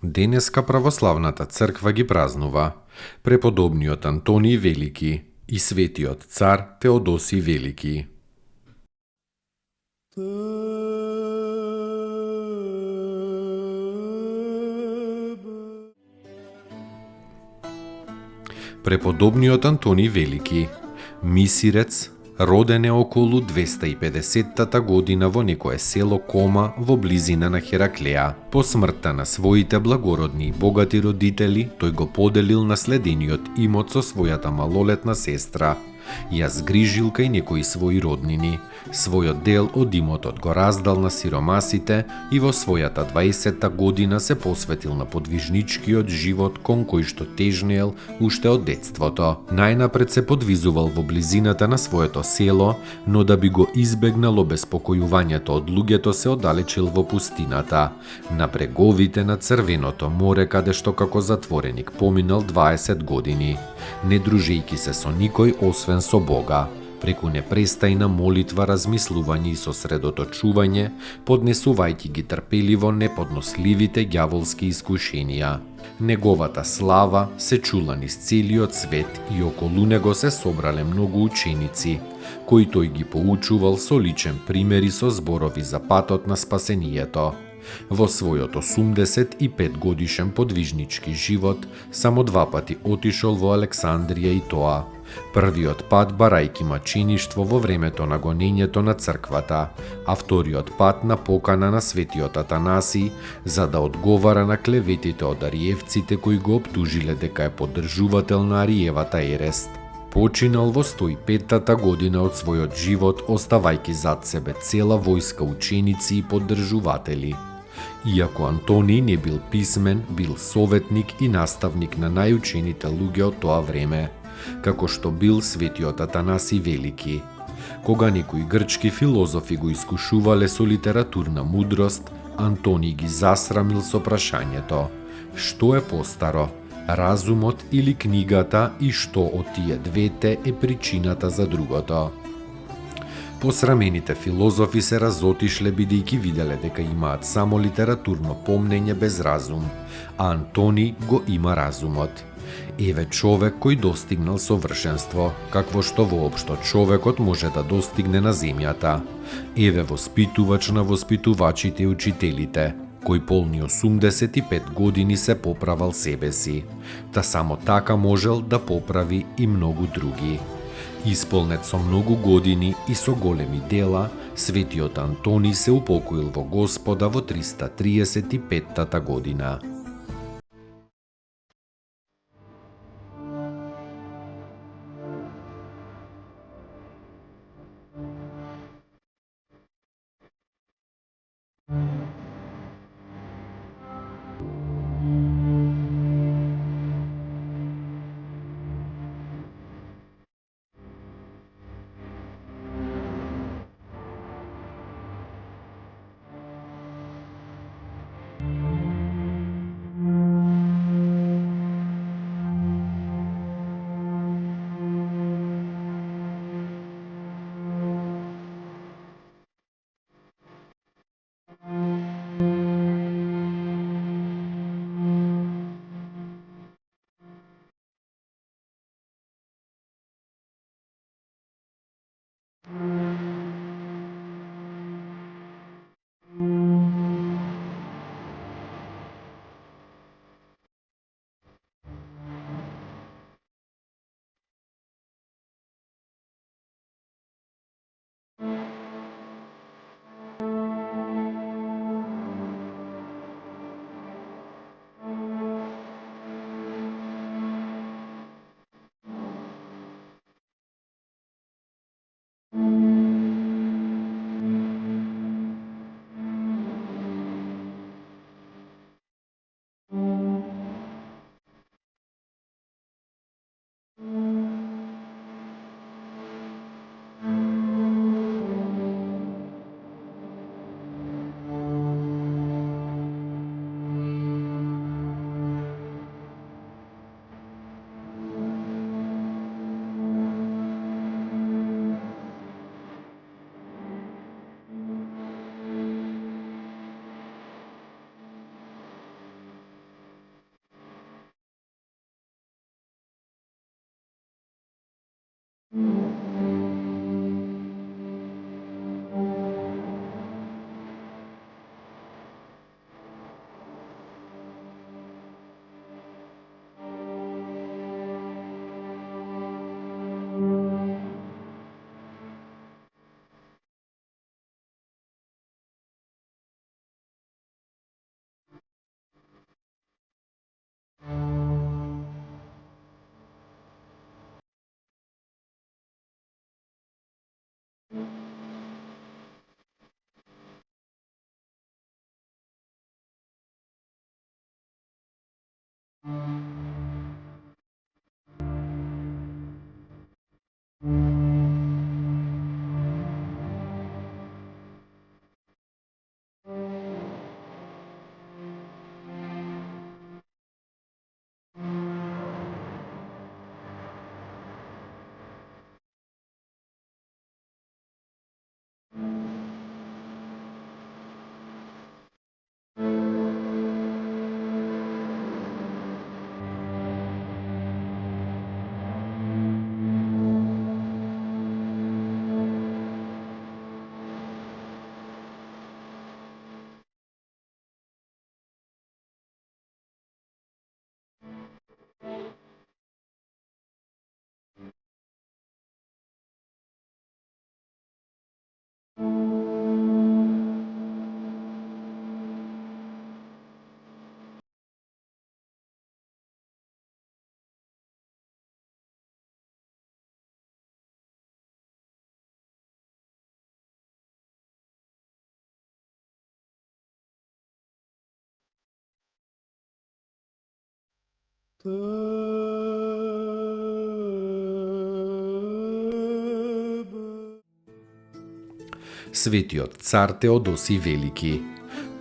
Денеска православната црква ги празнува преподобниот Антониј Велики и светиот цар Теодосиј Велики. Преподобниот Антониј Велики, мисирец, роден е околу 250-та година во некое село Кома во близина на Хераклеа. По смртта на своите благородни и богати родители, тој го поделил наследениот имот со својата малолетна сестра. Ја згрижил кај некои своји роднини. Својот дел од имотот го раздал на сиромасите и во својата 20-та година се посветил на подвижничкиот живот кон кој што тежнеел уште од детството. Најнапред се подвизувал во близината на своето село, но да би го избегнал обезпокојувањето од луѓето се оддалечил во пустината, на бреговите на Црвеното море, каде што како затвореник поминал 20 години, не дружејќи се со никој освен со Бога. Преку непрестајна молитва, размислување и сосредоточување, поднесувајќи ги трпеливо неподносливите ѓаволски искушенија. Неговата слава се чула низ целиот свет и околу него се собрале многу ученици, кои тој ги поучувал со личен пример и со зборови за патот на спасението. Во својот 85 годишен подвижнички живот само 2 пати отишол во Александрија, и тоа првиот пат барајки мачеништво во времето на гонењето на црквата, а вториот пат на покана на светиот Атанаси за да одговара на клеветите од ариевците кои го оптужиле дека е поддржувател на Ариевата ерест. Починал во 105-та година од својот живот, оставајќи зад себе цела војска ученици и поддржуватели. Иако Антониј не бил писмен, бил советник и наставник на најучените луѓе од тоа време, како што бил светиот Атанаси Велики. Кога некои грчки филозофи го искушувале со литературна мудрост, Антониј ги засрамил со прашањето: што е постаро, разумот или книгата, и што од тие двете е причината за другото? Посрамените филозофи се разотишле бидејќи виделе дека имаат само литературно помнење без разум, а Антониј го има разумот. Еве човек кој достигнал совршенство, какво што воопшто човекот може да достигне на земјата. Еве воспитувач на воспитувачите и учителите, кој полни 85 години се поправал себе си. Та само така можел да поправи и многу други. Исполнет со многу години и со големи дела, светиот Антониј се упокоил во Господа во 335-та година. Светиот цар Теодосиј Велики.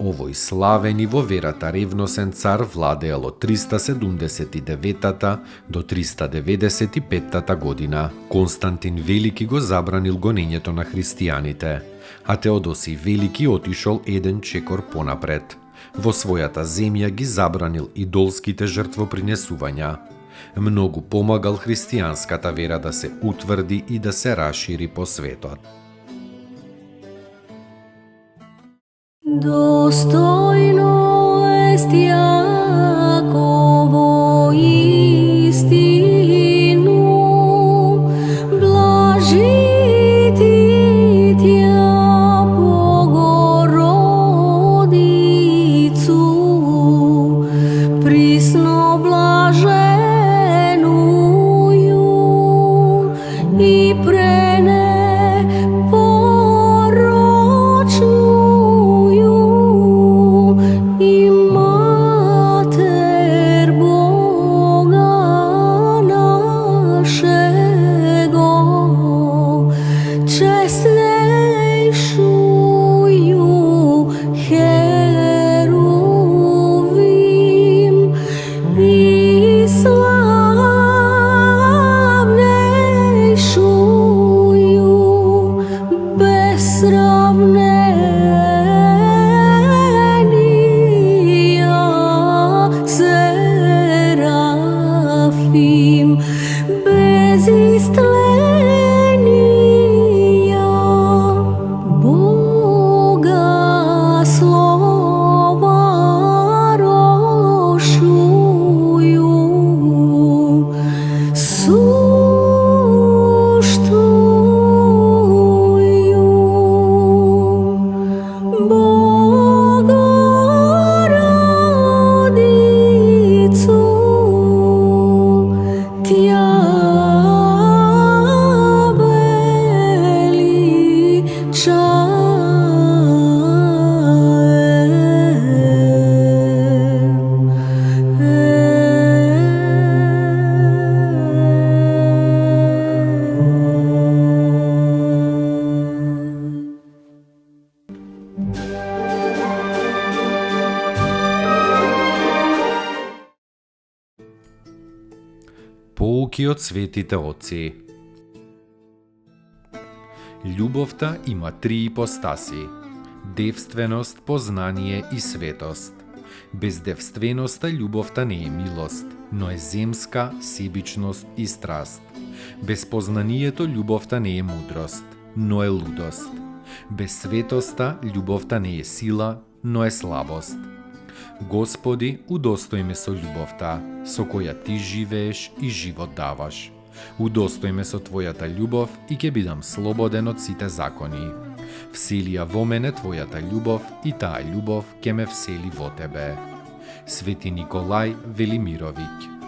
Овој славен и во верата ревносен цар владеел од 379 до 395 година. Константин Велики го забранил гонењето на христијаните, а Теодосиј Велики отишол еден чекор понапред. Во својата земја ги забранил идолските жртвопринесувања. Многу помагал христијанската вера да се утврди и да се расшири по светот. Достойно est Јаково истину, блажити Тја Богородицу, присно блаженују и Поуки од светите отци. Љубовта има три ипостаси: девственост, познание и светост. Без девственоста љубовта не е милост, но е земска, себичност и страст. Без познанието љубовта не е мудрост, но е лудост. Без светоста љубовта не е сила, но е слабост. Господи, удостој ме со љубовта, со која Ти живееш и живот даваш. Удостој ме со Твојата љубов и ќе бидам слободен од сите закони. Всели ја во мене Твојата љубов и таа љубов ќе ме всели во Тебе. Свети Николај Велимировиќ.